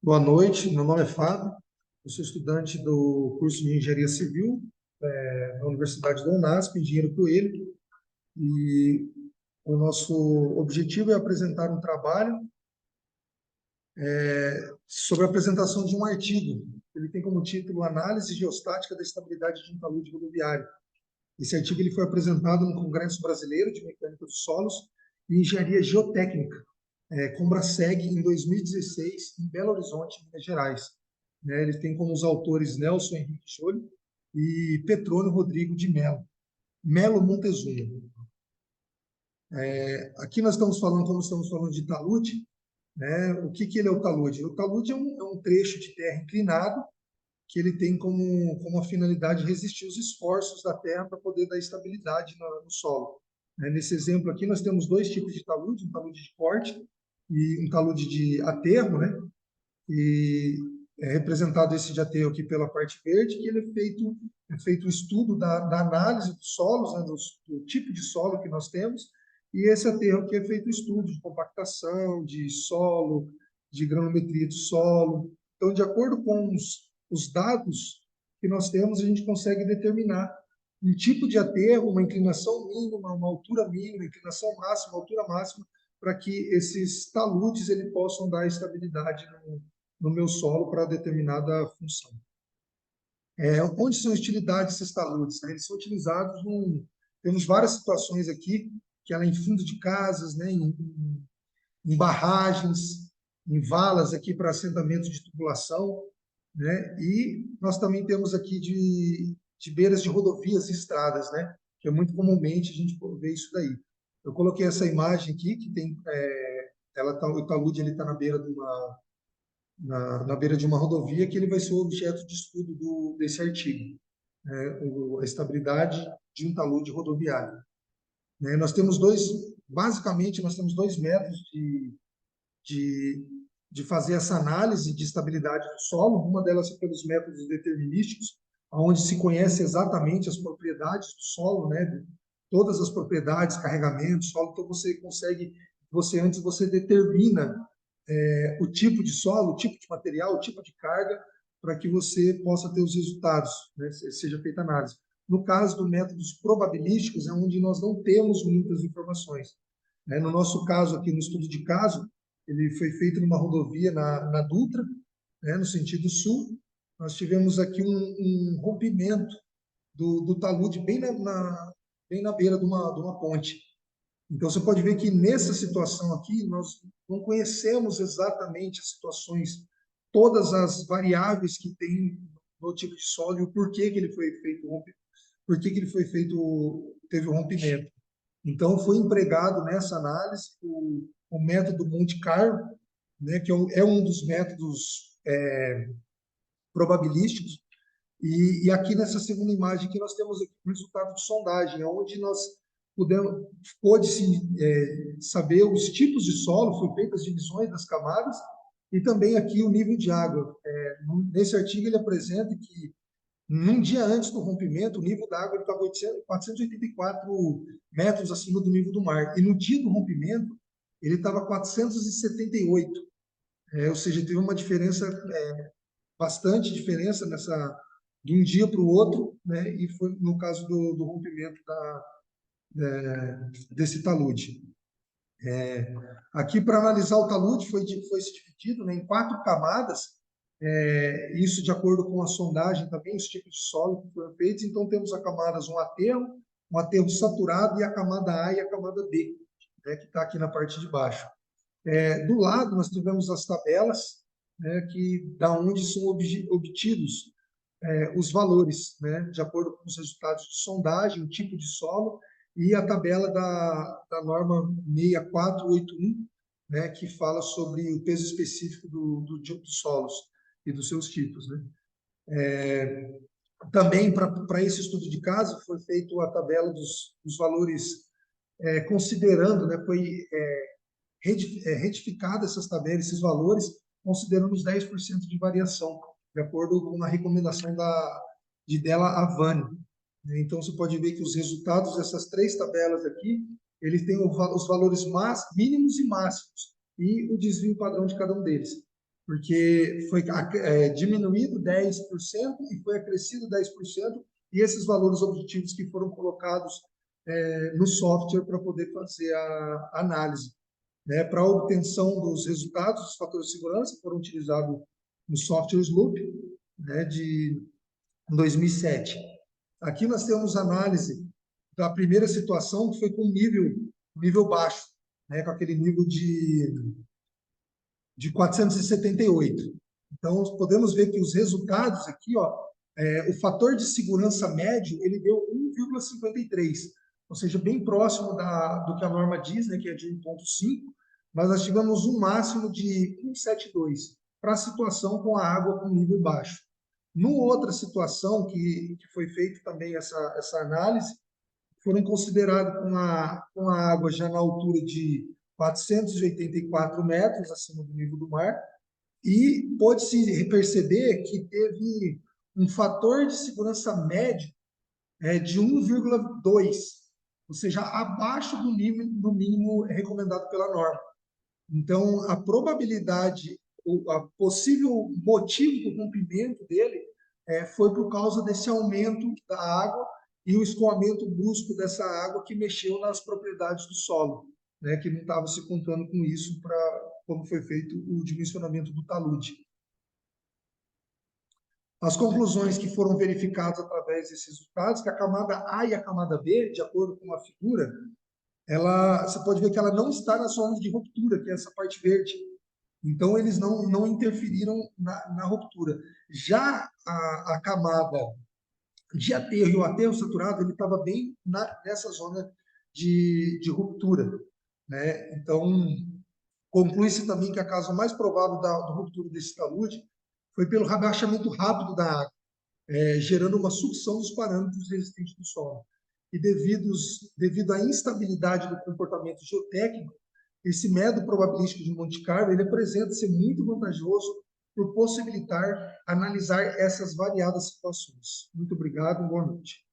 Boa noite, meu nome é Fábio, eu sou estudante do curso de Engenharia Civil na Universidade da Unasp, Engenheiro Coelho, e o nosso objetivo é apresentar um trabalho sobre a apresentação de um artigo. Ele tem como título Análise Geostática da Estabilidade de um Talude Rodoviário. Esse artigo ele foi apresentado no Congresso Brasileiro de Mecânica dos Solos e Engenharia Geotécnica, Combraseg, em 2016, em Belo Horizonte, Minas Gerais. Ele tem como os autores Nelson Henrique Jolho e Petrônio Rodrigo de Melo Montezuma. Aqui nós estamos falando, como estamos falando de talude, né? O que ele é o talude? O talude é um trecho de terra inclinado que ele tem como a finalidade resistir os esforços da terra para poder dar estabilidade no solo. Nesse exemplo aqui, nós temos dois tipos de talude, um talude de corte e um talude de aterro, né? E é representado esse de aterro aqui pela parte verde, que ele é feito o estudo da análise dos solos, né, do tipo de solo que nós temos, e esse aterro aqui é feito o estudo de compactação, de solo, de granometria do solo. Então, de acordo com os dados que nós temos, a gente consegue determinar um tipo de aterro, uma inclinação mínima, uma altura mínima, inclinação máxima, altura máxima, para que esses taludes ele possam dar estabilidade no meu solo para determinada função. Onde são utilizados esses taludes? Né? Eles são utilizados temos várias situações aqui, que ela em fundo de casas, né? Em barragens, em valas aqui para assentamento de tubulação, né? E nós também temos aqui de beiras de rodovias e estradas, né? Que é muito comumente a gente vê isso daí. Eu coloquei essa imagem aqui, que tem, o talude ele está na beira de uma rodovia, que ele vai ser o objeto de estudo desse artigo, né? A estabilidade de um talude rodoviário. Né? Basicamente, nós temos dois métodos de, de fazer essa análise de estabilidade do solo. Uma delas é pelos métodos determinísticos, onde se conhece exatamente as propriedades do solo, né? Todas as propriedades, carregamento, solo. Então antes você determina o tipo de solo, o tipo de material, o tipo de carga, para que você possa ter os resultados, né? Seja feita análise. No caso do métodos probabilísticos, é onde nós não temos muitas informações. Né? No nosso caso aqui, no estudo de caso, ele foi feito numa rodovia na Dutra, né, no sentido sul. Nós tivemos aqui um rompimento do talude bem na beira de uma ponte. Então, você pode ver que nessa situação aqui, nós não conhecemos exatamente as situações, todas as variáveis que tem no tipo de solo e o porquê que ele foi feito, por que ele foi feito, teve o rompimento. Então, foi empregado nessa análise o método Monte Carlo, né, que é um dos métodos probabilísticos. E aqui nessa segunda imagem que nós temos aqui o resultado de sondagem, onde nós pôde-se saber os tipos de solo, foi feitas as divisões das camadas, e também aqui o nível de água. Nesse artigo ele apresenta que num dia antes do rompimento, o nível da água estava 484 metros acima do nível do mar. E no dia do rompimento, ele estava 478. Ou seja, teve uma diferença, bastante diferença de um dia para o outro, né? E foi no caso do rompimento desse talude. Aqui, para analisar o talude, foi se dividido, né, em 4 camadas, isso de acordo com a sondagem também, os tipos de solo que foram feitos. Então, temos a camada um aterro saturado, e a camada A e a camada B, né, que está aqui na parte de baixo. Do lado, nós tivemos as tabelas, né, da onde são obtidos os valores, né, de acordo com os resultados de sondagem, o tipo de solo, e a tabela da norma 6481, né, que fala sobre o peso específico dos solos e dos seus tipos. Né? Também, para esse estudo de caso, foi feita a tabela dos valores, considerando, né, foi retificada essas tabelas, esses valores, considerando os 10% de variação, de acordo com a recomendação de Della Havani. Então, você pode ver que os resultados dessas 3 tabelas aqui, eles têm os valores mínimos e máximos, e o desvio padrão de cada um deles. porque foi diminuído 10% e foi acrescido 10%, e esses valores objetivos que foram colocados no software para poder fazer a análise. Né? Para a obtenção dos resultados, os fatores de segurança foram utilizados no software Sloop, né, de 2007. Aqui nós temos análise da primeira situação, que foi com nível baixo, né, com aquele nível de 478. Então, podemos ver que os resultados aqui, o fator de segurança médio, ele deu 1,53, ou seja, bem próximo do que a norma diz, né, que é de 1,5, mas nós tivemos um máximo de 1,72 para a situação com a água com nível baixo. Numa outra situação que foi feita também essa análise, foram considerados com a água já na altura de 484 metros acima do nível do mar, e pôde-se perceber que teve um fator de segurança médio de 1,2, ou seja, abaixo do mínimo recomendado pela norma. Então, a probabilidade, a possível motivo do rompimento dele foi por causa desse aumento da água e o escoamento brusco dessa água que mexeu nas propriedades do solo, né, que não estava se contando com isso para como foi feito o dimensionamento do talude. As conclusões que foram verificadas através desses resultados, que a camada A e a camada B, de acordo com a figura, você pode ver que ela não está na zona de ruptura, que é essa parte verde. Então, eles não interferiram na ruptura. Já a camada de aterro e o aterro saturado, ele estava bem nessa zona de ruptura, né? Então, conclui-se também que a causa mais provável da ruptura desse talude foi pelo rebaixamento rápido da água, gerando uma sucção dos parâmetros resistentes do solo. E devido à instabilidade do comportamento geotécnico, esse método probabilístico de Monte Carlo ele apresenta ser muito vantajoso por possibilitar analisar essas variadas situações. Muito obrigado, boa noite.